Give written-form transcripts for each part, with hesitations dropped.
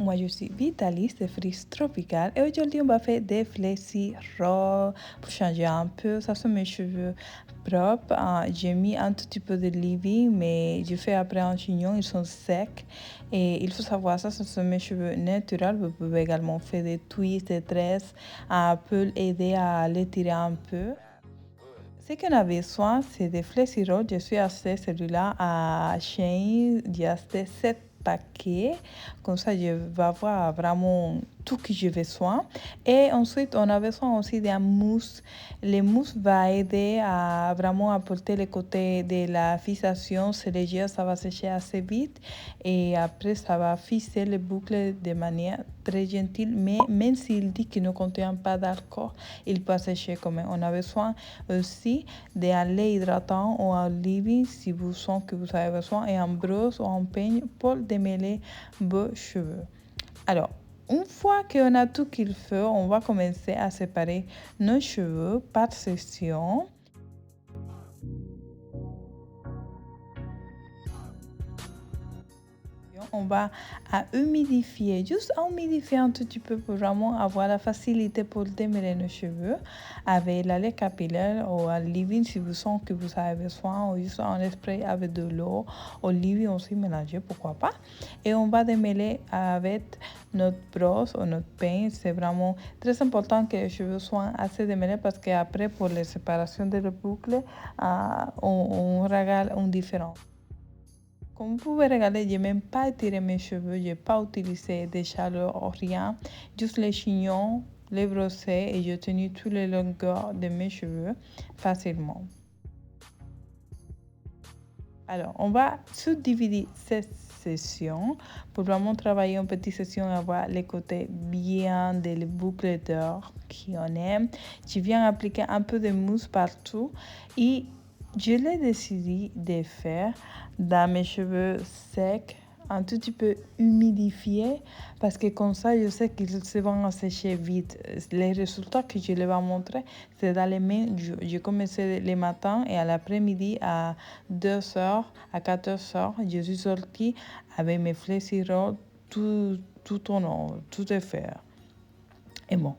moi je suis Vitalis de Frise Tropical et aujourd'hui on va faire des flécis roses pour changer un peu. Ça sont mes cheveux propres. J'ai mis un tout petit peu de leave-in mais je fais après un chignon, ils sont secs. Et il faut savoir ça, ce sont mes cheveux naturels. Vous pouvez également faire des twists, des tresses, peut aider à l'étirer un peu. Ce qu'on avait besoin, c'est des fléciroles. Je suis acheté celui-là à Shein. J'ai acheté 7 paquets. Comme ça, je vais avoir vraiment tout que j'ai besoin. Et ensuite, on a besoin aussi d'un mousse. Les mousses vont aider à vraiment apporter le côté de la fixation. C'est léger, ça va sécher assez vite. Et après, ça va fixer les boucles de manière très gentile. Mais même s'il dit qu'il ne contient pas d'alcool, il peut sécher quand même. On a besoin aussi d'un lait hydratant ou un leave-in si vous sentez que vous avez besoin et un brosse ou un peigne pour démêler vos cheveux. Alors, une fois qu'on a tout qu'il faut, on va commencer à séparer nos cheveux par section. On va humidifier, juste humidifier un tout petit peu pour vraiment avoir la facilité pour démêler nos cheveux avec la lait capillaire ou un leave-in si vous sentez que vous avez besoin ou juste un spray avec de l'eau ou leave-in aussi mélangé, pourquoi pas. Et on va démêler avec notre brosse ou notre peigne. C'est vraiment très important que les cheveux soient assez démêlés parce qu'après pour les séparations de la boucle, on régale une différence. Comme vous pouvez regarder, je n'ai même pas étiré mes cheveux, je n'ai pas utilisé de chaleur ou rien, juste les chignons, les brossés et j'ai tenu toutes les longueurs de mes cheveux facilement. Alors, on va subdiviser cette session pour vraiment travailler en petites sessions et avoir les côtés bien des boucles d'or qu'on aime. Je viens appliquer un peu de mousse partout et je l'ai décidé de faire dans mes cheveux secs, un tout petit peu humidifiés parce que comme ça, je sais qu'ils se vont sécher vite. Les résultats que je les vais montrer, c'est dans les mêmes jours. J'ai commencé le matin et à l'après-midi à 2h, à 14h, je suis sortie avec mes fléciroles tout en ordre, tout est fait. Et bon,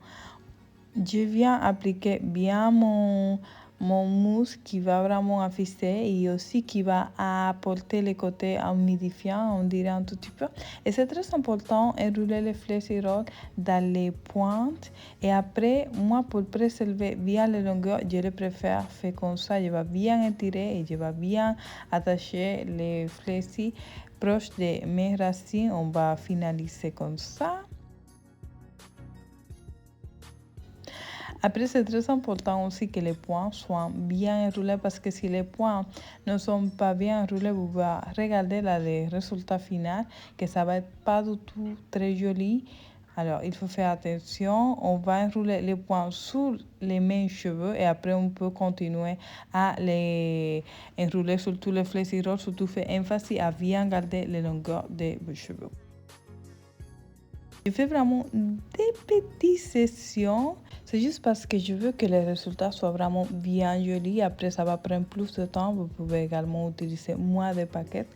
je viens appliquer bien mon mousse qui va vraiment afficher et aussi qui va apporter le côté humidifiant, on dirait un tout petit peu. Et c'est très important enrouler les fléciroles dans les pointes. Et après, moi, pour préserver bien les longueurs, je le préfère faire comme ça. Je vais bien étirer et je vais bien attacher les flécis proches de mes racines. On va finaliser comme ça. Après, c'est très important aussi que les points soient bien enroulés parce que si les points ne sont pas bien enroulés, vous allez regarder là, les résultats finaux, que ça va être pas du tout très joli. Alors, il faut faire attention. On va enrouler les points sur les mêmes cheveux et après, on peut continuer à les enrouler sur tous les fléciroles, surtout faire emphasis à bien garder les longueurs de vos cheveux. Je fais vraiment des petites sessions. C'est juste parce que je veux que les résultats soient vraiment bien jolis. Après, ça va prendre plus de temps. Vous pouvez également utiliser moins de paquets.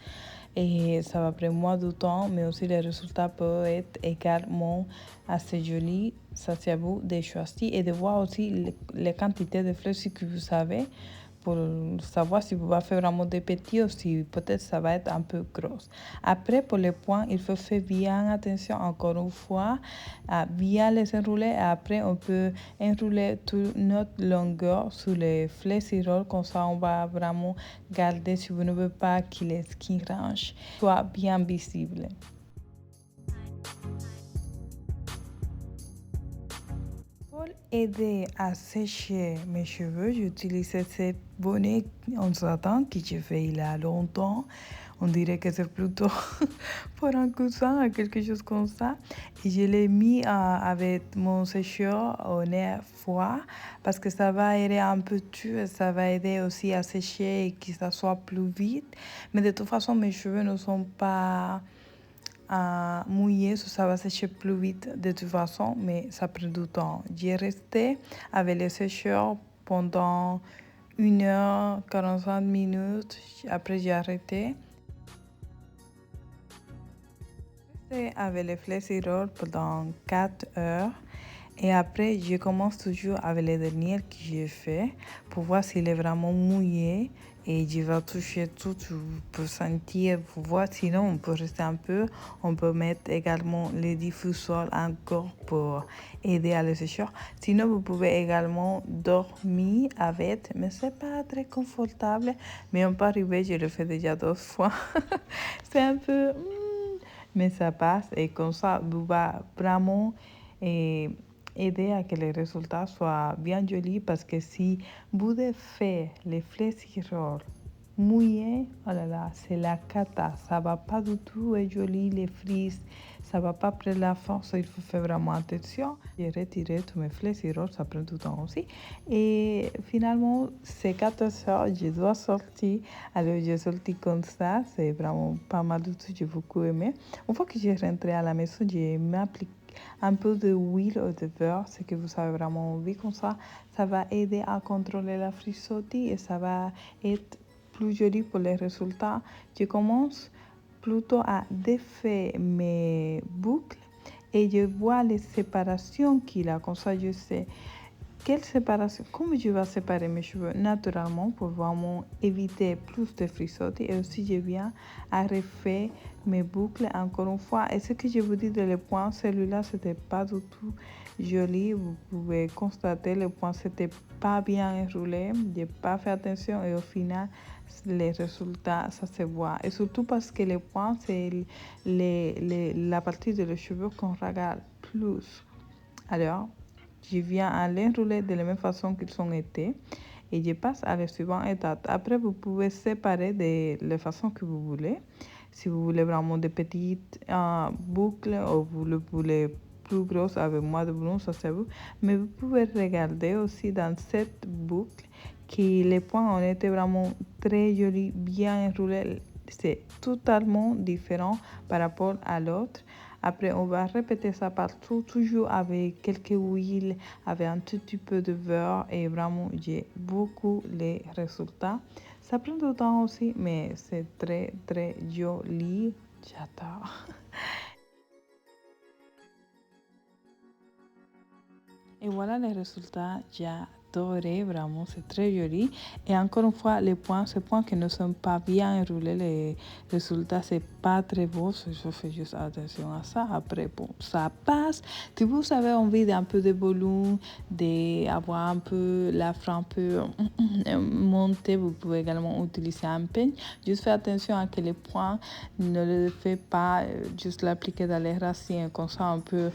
Et ça va prendre moins de temps, mais aussi les résultats peuvent être également assez jolis. Ça, c'est à vous de choisir et de voir aussi les quantités de fleurs que vous avez pour savoir si vous va faire vraiment des petits ou si peut-être ça va être un peu gros. Après, pour les points, il faut faire bien attention encore une fois à bien les enrouler. Et après, on peut enrouler toute notre longueur sur les fléciroles. Comme ça, on va vraiment garder si vous ne voulez pas que les skin range soient bien visibles. Pour aider à sécher mes cheveux, j'utilise ce bonnet en satin que j'ai fait il y a longtemps. On dirait que c'est plutôt pour un coussin, quelque chose comme ça. Et je l'ai mis avec mon sécheur au air froid parce que ça va aider un peu tout et ça va aider aussi à sécher et que ça soit plus vite. Mais de toute façon, mes cheveux ne sont pas mouiller, ça va sécher plus vite de toute façon, mais ça prend du temps. J'ai resté avec le sécheur pendant 1h45 minutes. Après, j'ai arrêté. Avec les flexi roll pendant 4 heures. Et après, je commence toujours avec les derniers que j'ai fait pour voir s'il est vraiment mouillé. Et je vais toucher tout pour sentir, pour voir. Sinon, on peut rester un peu. On peut mettre également les diffuseurs encore pour aider à le sécher. Sinon, vous pouvez également dormir avec, mais c'est pas très confortable. Mais on peut arriver, je le fais déjà 2 fois. C'est un peu... mais ça passe et comme ça, vous va vraiment aider à que les résultats soient bien jolis parce que si vous faites les flexi-rolls mouillés, oh là là, c'est la cata. Ça va pas du tout être joli, les frises, ça va pas prendre la force, il faut faire vraiment attention. J'ai retiré tous mes flexi-rolls, ça prend tout le temps aussi. Et finalement, c'est 14 heures, je dois sortir. Alors, j'ai sorti comme ça, c'est vraiment pas mal du tout, j'ai beaucoup aimé. Une fois que j'ai rentré à la maison, j'ai m'appliqué un peu de huile ou de beurre, ce que vous avez vraiment envie comme ça. Ça va aider à contrôler la frissotti et ça va être plus joli pour les résultats. Je commence plutôt à défaire mes boucles et je vois les séparations qu'il a. Comme ça, je sais quelle séparation, comment je vais séparer mes cheveux naturellement pour vraiment éviter plus de frissotti. Et aussi, je viens à refaire mes boucles encore une fois. Et ce que je vous dis de les points, celui-là, c'était pas du tout joli. Vous pouvez constater, les points, c'était pas bien enroulé. J'ai pas fait attention et au final, les résultats, ça se voit. Et surtout parce que les points, c'est la partie de les cheveux qu'on regarde plus. Alors, je viens à l'enrouler de la même façon qu'ils ont été et je passe à la suivante étape. Après, vous pouvez séparer de la façon que vous voulez. Si vous voulez vraiment des petites boucles ou vous le voulez plus grosses avec moins de volume, ça c'est vous. Mais vous pouvez regarder aussi dans cette boucle que les points ont été vraiment très jolis, bien enroulés. C'est totalement différent par rapport à l'autre. Après, on va répéter ça partout, toujours avec quelques huiles, avec un tout petit peu de beurre et vraiment, j'ai beaucoup les résultats. Ça prend du temps aussi, mais c'est très, très joli. J'adore. Et voilà les résultats. J'adorais vraiment, c'est très joli. Et encore une fois, ces points qui ne sont pas bien enroulés, les résultats, c'est pas très beau. Je fais juste attention à ça. Après, bon, ça passe. Si vous avez envie d'un peu de volume, d'avoir un peu la fin un peu montée, vous pouvez également utiliser un peigne. Juste faire attention à que les points ne le fait pas juste l'appliquer dans les racines. Comme ça, on peut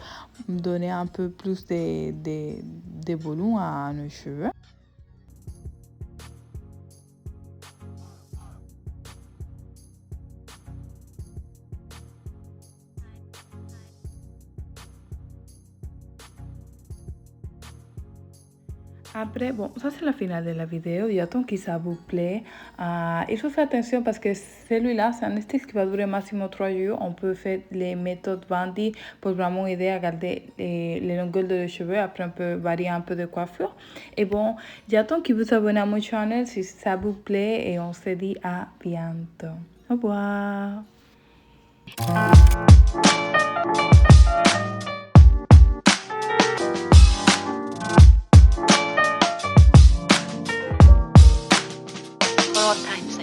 donner un peu plus de volume à nos cheveux. Après, bon, ça c'est la finale de la vidéo. J'attends que ça vous plaît. Il faut faire attention parce que celui-là, c'est un style qui va durer maximum 3 jours. On peut faire les méthodes Vandy pour vraiment aider à garder les longueurs de les cheveux. Après, on peut varier un peu de coiffure. Et bon, j'attends que vous abonnez à mon channel si ça vous plaît. Et on se dit à bientôt. Au revoir. Times.